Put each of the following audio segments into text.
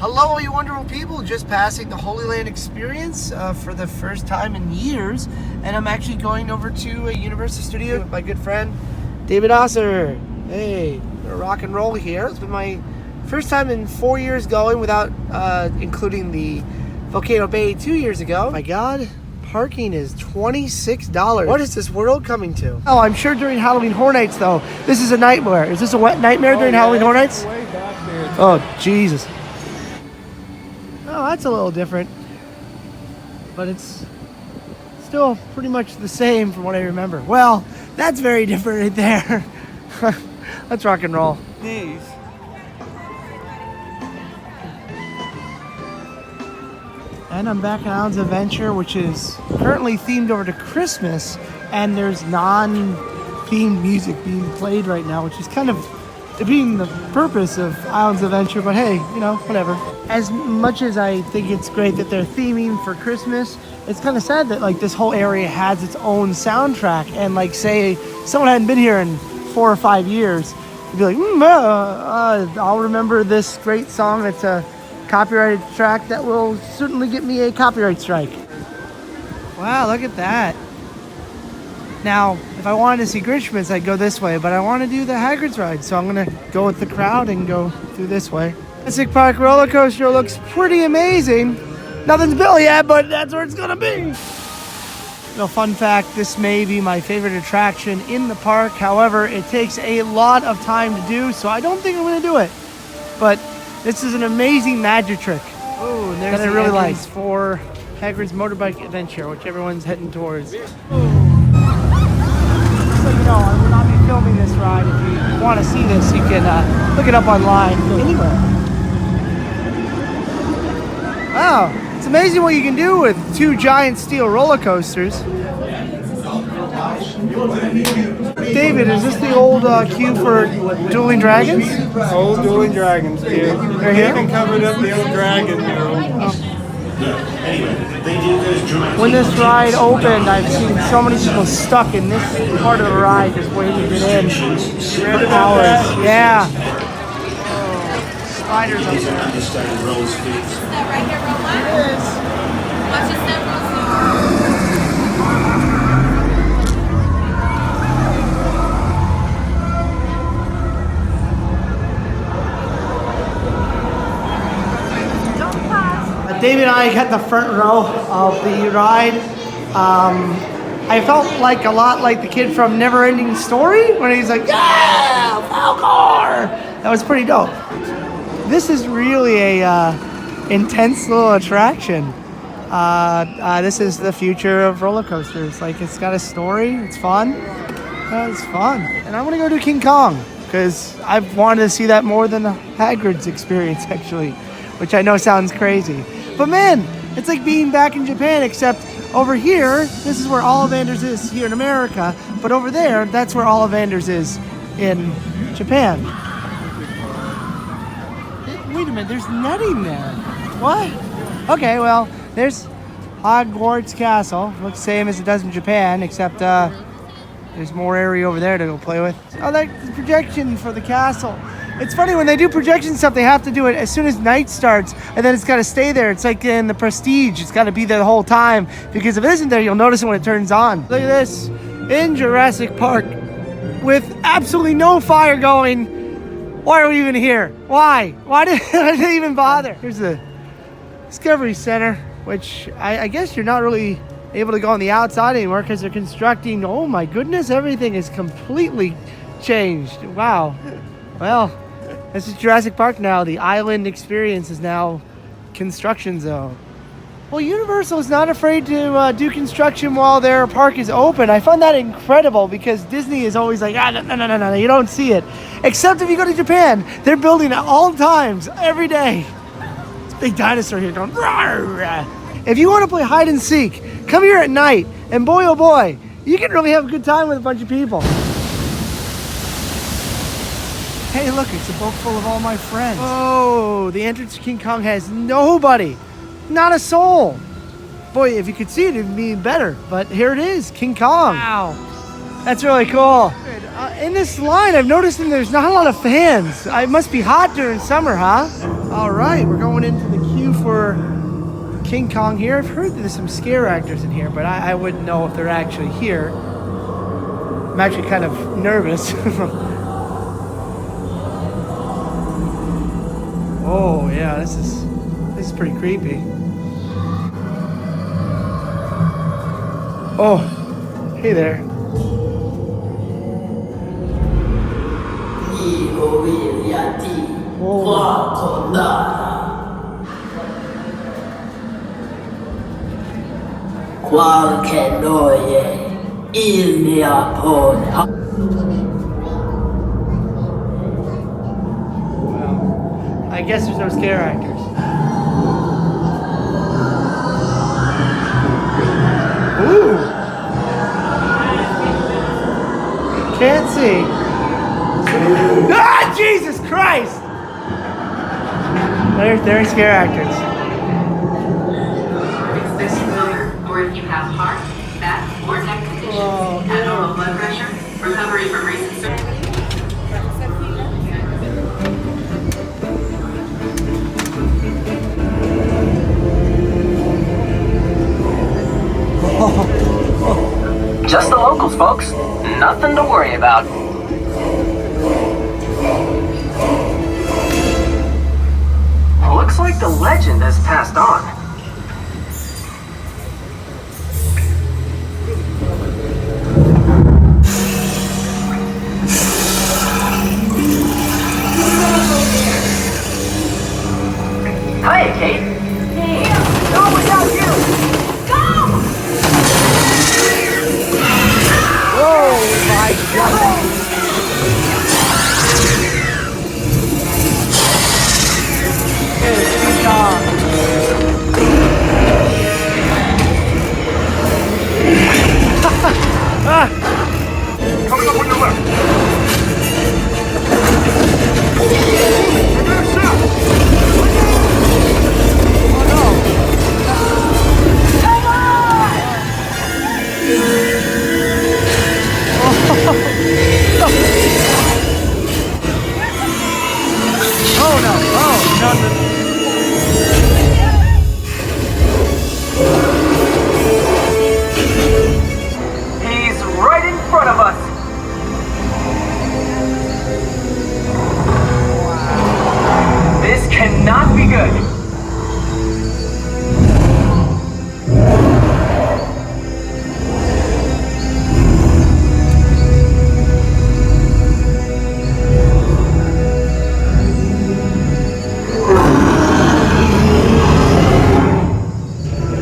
Hello, all you wonderful people. Just passing the Holy Land experience for the first time in years. And I'm actually going over to a Universal Studio with my good friend, David Osser. Hey, we're rock and roll here. It's been my first time in 4 years going without including the Volcano Bay 2 years ago. My God, parking is $26. What is this world coming to? Oh, I'm sure during Halloween Horror Nights, though, this is a nightmare. Is this a wet nightmare during Halloween Horror Nights? Way back there. Oh, Jesus. Oh, that's a little different. But it's still pretty much the same from what I remember. Well, that's very different right there. Let's rock and roll. Knees. And I'm back at Islands of Adventure, which is currently themed over to Christmas, and there's non-themed music being played right now, which is kind of defeating the purpose of Islands of Adventure, but hey, you know, whatever. As much as I think it's great that they're theming for Christmas, it's kind of sad that like this whole area has its own soundtrack, and like say someone hadn't been here in 4 or 5 years, you'd be like, I'll remember this great song that's a copyrighted track that will certainly get me a copyright strike. Wow, look at that. Now, if I wanted to see Grinchmas, I'd go this way, but I want to do the Hagrid's ride, so I'm going to go with the crowd and go through this way. Jurassic Park roller coaster looks pretty amazing. Nothing's built yet, but that's where it's going to be. No, fun fact, this may be my favorite attraction in the park. However, it takes a lot of time to do, so I don't think I'm going to do it. But this is an amazing magic trick. Oh, and there's the really lights for Hagrid's motorbike adventure, which everyone's heading towards. So you know, I will not be filming this ride. If you want to see this, you can look it up online anywhere. Wow, it's amazing what you can do with 2 giant steel roller coasters. David, is this the old queue for Dueling Dragons? Old Dueling Dragons, dude. They're here? They even covered up the old dragon, you know. When this ride opened, I've seen so many people stuck in this part of the ride just waiting to get in for hours. Yeah. Oh, spiders up there. Is that right here, Roma? It is. Watch your step, Rosie. David and I got the front row of the ride. I felt like a lot like the kid from Neverending Story when he's like, yeah, Falcor! That was pretty dope. This is really a intense little attraction. This is the future of roller coasters. Like, it's got a story, it's fun. It's fun. And I want to go to King Kong because I've wanted to see that more than the Hagrid's experience, actually, which I know sounds crazy. But man, it's like being back in Japan, except over here, this is where Ollivanders is here in America, but over there, that's where Ollivanders is in Japan. Wait a minute, there's netting there. What? Okay, well, there's Hogwarts Castle. Looks the same as it does in Japan, except there's more area over there to go play with. Oh, that's the projection for the castle. It's funny, when they do projection stuff, they have to do it as soon as night starts, and then it's got to stay there. It's like in the Prestige. It's got to be there the whole time, because if it isn't there, you'll notice it when it turns on. Look at this. In Jurassic Park, with absolutely no fire going. Why are we even here? Why? Why did they even bother? Here's the Discovery Center, which I guess you're not really able to go on the outside anymore because they're constructing. Oh my goodness, everything is completely changed. Wow. Well, this is Jurassic Park now. The island experience is now construction zone. Well, Universal is not afraid to do construction while their park is open. I find that incredible because Disney is always like, no, you don't see it. Except if you go to Japan, they're building at all times, every day. It's a big dinosaur here going, rawr. If you want to play hide and seek, come here at night, and boy, oh boy, you can really have a good time with a bunch of people. Hey, look, it's a boat full of all my friends. Oh, the entrance to King Kong has nobody. Not a soul. Boy, if you could see it, it'd be better. But here it is, King Kong. Wow. That's really cool. In this line, I've noticed that there's not a lot of fans. It must be hot during summer, huh? All right, we're going into the queue for King Kong here. I've heard that there's some scare actors in here, but I wouldn't know if they're actually here. I'm actually kind of nervous. Oh yeah, this is pretty creepy. Oh, hey there. Qualche noie il ne appone. Well, I guess there's no scare actors. Ooh. Can't see. Ah, Jesus Christ! They're scare actors. Or if you have heart, back, or neck conditions, abnormal blood pressure, recovery from recent surgery. Just the locals, folks. Nothing to worry about. Looks like the legend has passed on. Hiya, Kate. Hey. No, without you. Oh my God! It's King Kong. Coming up on your left. Oh no! Oh no! He's right in front of us. This cannot be good.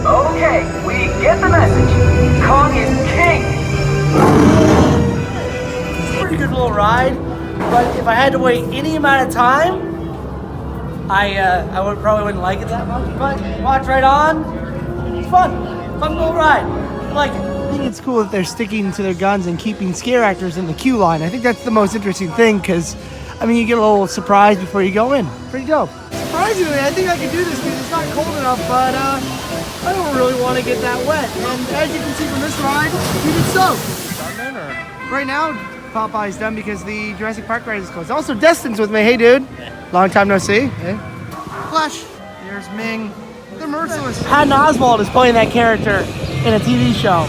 Okay, we get the message. Kong is king. It's a pretty good little ride, but if I had to wait any amount of time, I probably wouldn't like it that much. But watch right on. It's fun little ride. I like it. I think it's cool that they're sticking to their guns and keeping scare actors in the queue line. I think that's the most interesting thing because, I mean, you get a little surprise before you go in. Pretty dope. Surprisingly, I think I can do this because it's not cold enough, but I don't really want to get that wet. And as you can see from this ride, you get soaked. Right now, Popeye's done because the Jurassic Park ride is closed. Also, Destin's with me. Hey, dude. Long time no see. Hey. Flash. There's Ming. The Merciless. Patton Oswalt is playing that character in a TV show.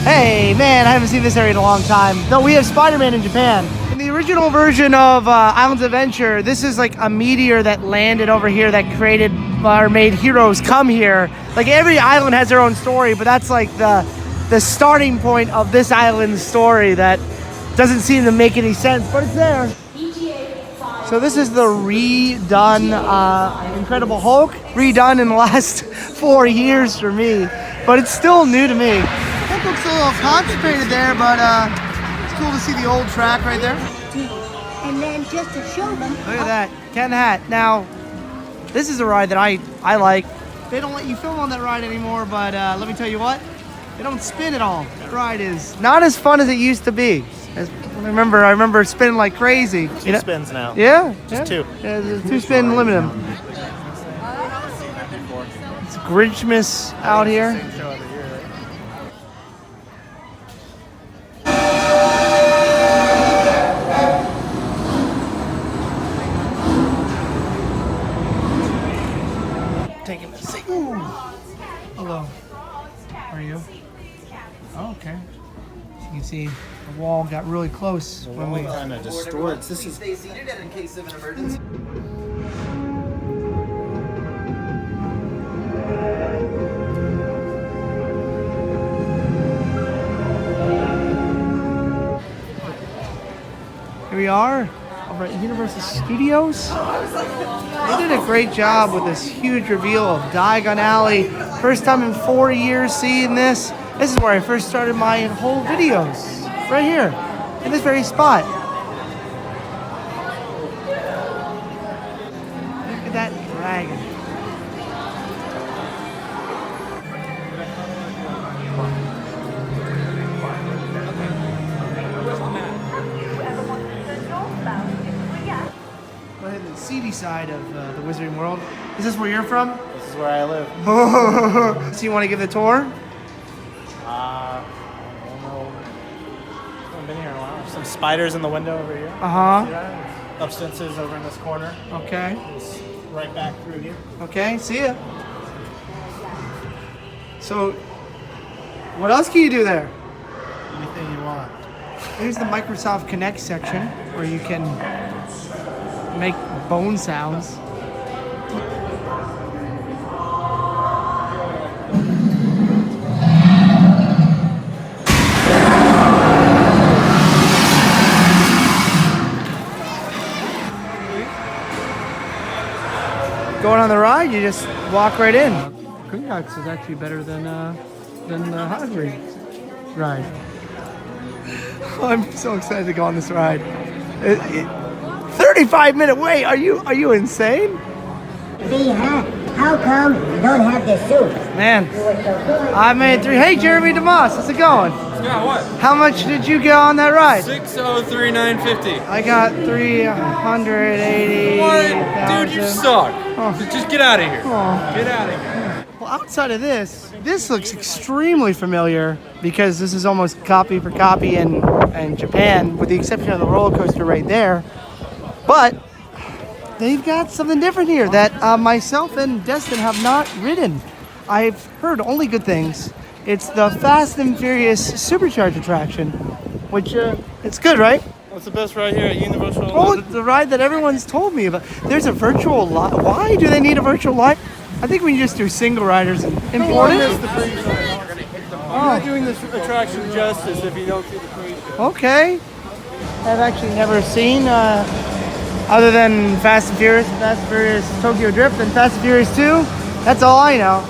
Hey, man, I haven't seen this area in a long time. Though we have Spider-Man in Japan. In the original version of Islands of Adventure, this is like a meteor that landed over here that created or made heroes come here. Like every island has their own story, but that's like the starting point of this island's story that doesn't seem to make any sense, but it's there. So this is the redone Incredible Hulk, redone in the last 4 years for me, but it's still new to me. Hulk looks a little constipated there, but it's cool to see the old track right there. And then just to show them. Look at that, Ken Hat. Now, this is a ride that I like. They don't let you film on that ride anymore, but let me tell you what, they don't spin at all. That ride is not as fun as it used to be. I remember spinning like crazy. Two spins now. Yeah? Just two. Yeah, there's a 2-spin limit. It's Grinchmas out here. taking a seat. Ooh. Hello. How are you? Oh, okay. As you can see, the wall got really close when we kind of distorts. This is Stay seated and in case of an emergency. Here we are over at Universal Studios. They did a great job with this huge reveal of Diagon Alley. First time in 4 years seeing this. This is where I first started my whole videos. Right here, in this very spot. Look at that dragon. Go ahead to the seedy side of the Wizarding World. Is this where you're from? this is where I live. So you want to give the tour? I don't know. I haven't been here in a while. There's some spiders in the window over here. Uh-huh. See that? Substances over in this corner. Okay. Just right back through here. Okay, see ya. So, what else can you do there? Anything you want. Here's the Microsoft Connect section where you can make bone sounds. Going on the ride, you just walk right in. Gringotts is actually better than Hagrid ride. I'm so excited to go on this ride. 35-minute wait. Are you insane? See, how come you don't have this suit? Man, You were so good. I made 3. Hey, Jeremy DeMoss, how's it going? Yeah, what? How much did you get on that ride? 603,950. I got 380. What? Dude, you suck. Oh. Just get out of here. Oh. Get out of here. Well, outside of this looks extremely familiar because this is almost copy for copy in Japan, with the exception of the roller coaster right there. But they've got something different here that myself and Destin have not ridden. I've heard only good things. It's the Fast and Furious Supercharged attraction, which it's good, right? What's the best ride here at Universal? Oh, the ride that everyone's told me about. There's a virtual line. Why do they need a virtual line? I think we can just do single riders and import it. You're not doing this attraction justice if you don't see the pre-show. Okay. I've actually never seen, other than Fast and Furious Tokyo Drift, and Fast and Furious 2. That's all I know.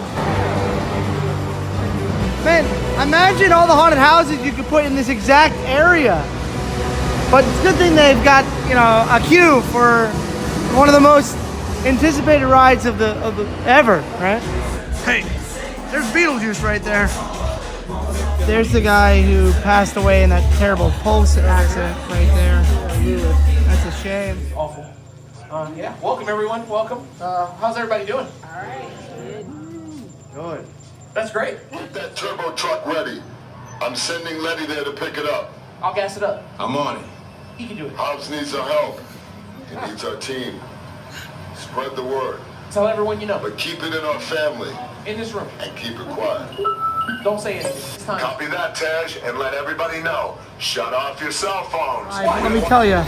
Man, imagine all the haunted houses you could put in this exact area. But it's a good thing they've got, a queue for one of the most anticipated rides of the ever, right? Hey, there's Beetlejuice right there. There's the guy who passed away in that terrible Pulse accident right there. That's a shame. Awful. Yeah, welcome everyone, welcome. How's everybody doing? Good. That's great. Get that turbo truck ready. I'm sending Letty there to pick it up. I'll gas it up. I'm on it. He can do it. Hobbs needs our help. He needs our team. Spread the word. Tell everyone you know. But keep it in our family. In this room. And keep it quiet. Don't say anything. It's time. Copy that, Taj, and let everybody know. Shut off your cell phones. Let me tell you,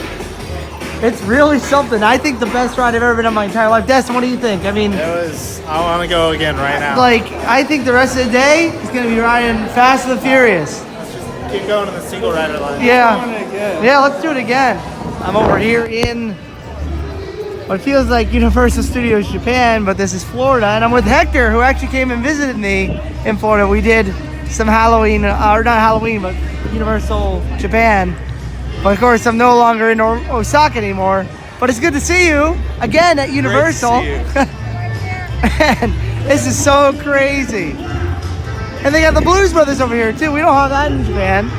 it's really something. I think the best ride I've ever been on my entire life. Destin, what do you think? I mean, I want to go again right now. like, I think the rest of the day is going to be riding Fast and the Furious. Keep going on the single rider line. Yeah, let's do it again. I'm over here in what feels like Universal Studios Japan, but this is Florida, and I'm with Hector, who actually came and visited me in Florida. We did some Halloween, or not Halloween, but Universal Japan. But of course, I'm no longer in Osaka anymore. But it's good to see you again at Universal. And this is so crazy. And they got the Blues Brothers over here too. We don't have that in Japan.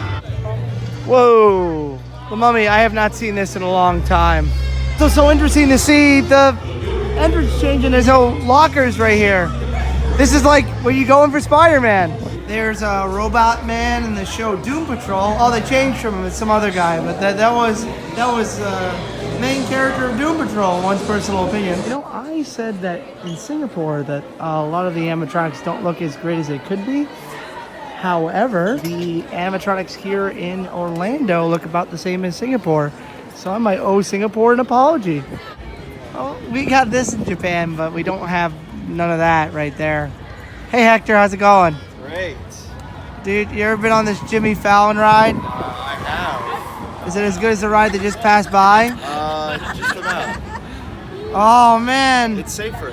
Whoa. The Mummy, I have not seen this in a long time. So interesting to see the entrance change, and there's no lockers right here. This is like where you go in for Spider-Man. There's a Robot Man in the show Doom Patrol. Oh, they changed from him. It's some other guy, but that was main character of Doom Patrol, one's personal opinion. You know, I said that in Singapore that a lot of the animatronics don't look as great as they could be. However, the animatronics here in Orlando look about the same as Singapore. So I might owe Singapore an apology. Oh, we got this in Japan, but we don't have none of that right there. Hey Hector, how's it going? Great. Dude, you ever been on this Jimmy Fallon ride? I have. Is it as good as the ride that just passed by? Just about. Oh man. It's safer.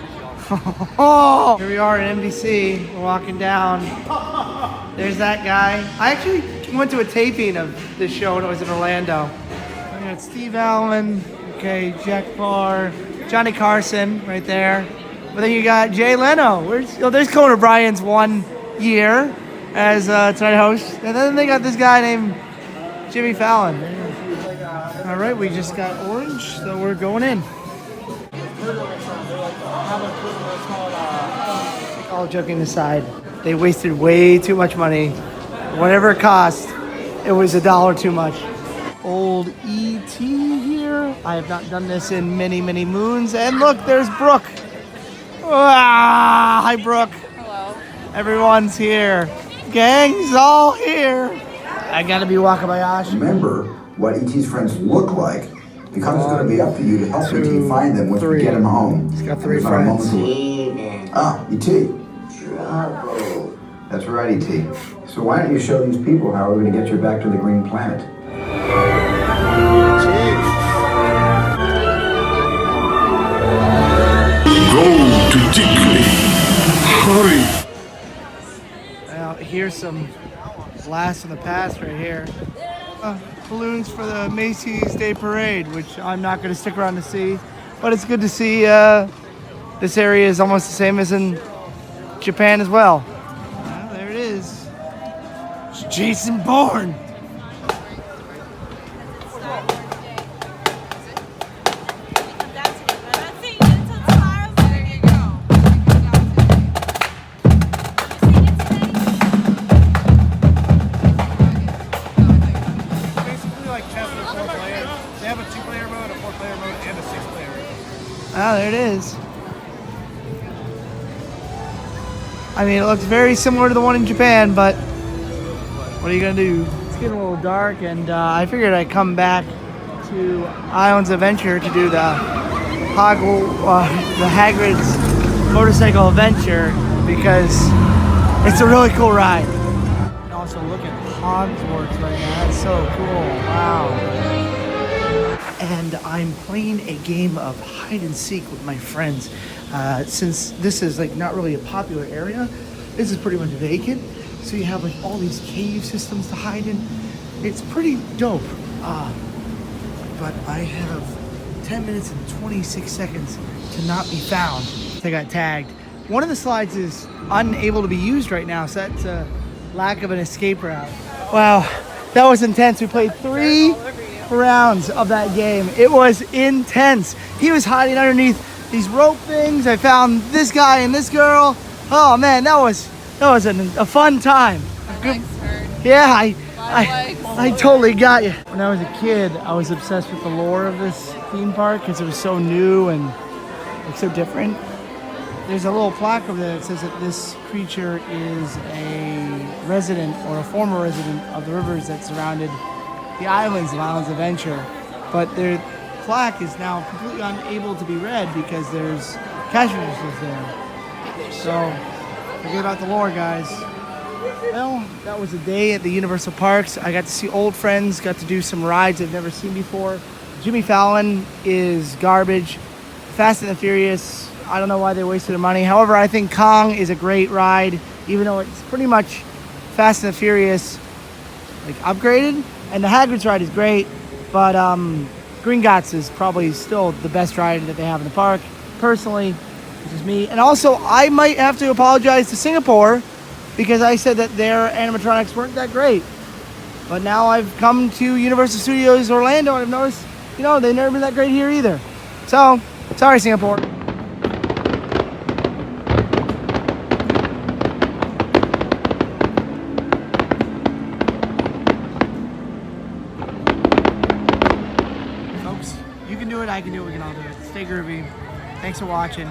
Oh, here we are at NBC. We're walking down. There's that guy. I actually went to a taping of this show when it was in Orlando. We got Steve Allen, okay, Jack Barr, Johnny Carson right there. But then you got Jay Leno. There's Conan O'Brien's 1 year as Tonight host. And then they got this guy named Jimmy Fallon. All right, we just got orange, so we're going in. All joking aside, they wasted way too much money. Whatever it cost, it was $1 too much. Old E.T. here. I have not done this in many, many moons. And look, there's Brooke. Ah, hi, Brooke. Hello. Everyone's here. Gang's all here. I gotta be Wakabayashi. Remember what E.T.'s friends look like, because it's going to be up to you to help E.T. find them once we get him home. He's got 3 There's not a moment friends. to- Ah, E.T. Trouble. That's right, E.T. So why don't you show these people how we're going to get you back to the Green Planet? Go to Digley. Hurry. Now, here's some blast from the past right here. Balloons for the Macy's Day Parade, which I'm not going to stick around to see. But it's good to see this area is almost the same as in Japan as well. There it is. It's Jason Bourne. Oh, there it is. I mean, it looks very similar to the one in Japan, but what are you gonna do? It's getting a little dark, and I figured I'd come back to Islands Adventure to do the Hagrid's motorcycle adventure because it's a really cool ride. And also look at Hogwarts right now. That's so cool. Wow. And I'm playing a game of hide and seek with my friends. Since this is like not really a popular area, this is pretty much vacant. So you have like all these cave systems to hide in. It's pretty dope. But I have 10 minutes and 26 seconds to not be found. I got tagged. One of the slides is unable to be used right now, so that's a lack of an escape route. Wow, that was intense. We played 3 rounds of that game. It was intense. He was hiding underneath these rope things. I found this guy and this girl. Oh man, that was a fun time. Yeah, I totally got you. When I was a kid, I was obsessed with the lore of this theme park because it was so new and like so different. There's a little plaque over there that says that this creature is a resident or a former resident of the rivers that surrounded the islands of Islands Adventure, but their plaque is now completely unable to be read because there's cash registers there. So forget about the lore, guys. Well, that was a day at the Universal Parks. I got to see old friends, got to do some rides I've never seen before. Jimmy Fallon is garbage. Fast and the Furious, I don't know why they wasted their money. However, I think Kong is a great ride, even though it's pretty much Fast and the Furious like upgraded. And the Hagrid's ride is great, but Gringotts is probably still the best ride that they have in the park. Personally, this is me. And also, I might have to apologize to Singapore because I said that their animatronics weren't that great. But now I've come to Universal Studios Orlando and I've noticed, you know, they've never been that great here either. So, sorry Singapore. I can do it, we can all do it. Stay groovy. Thanks for watching.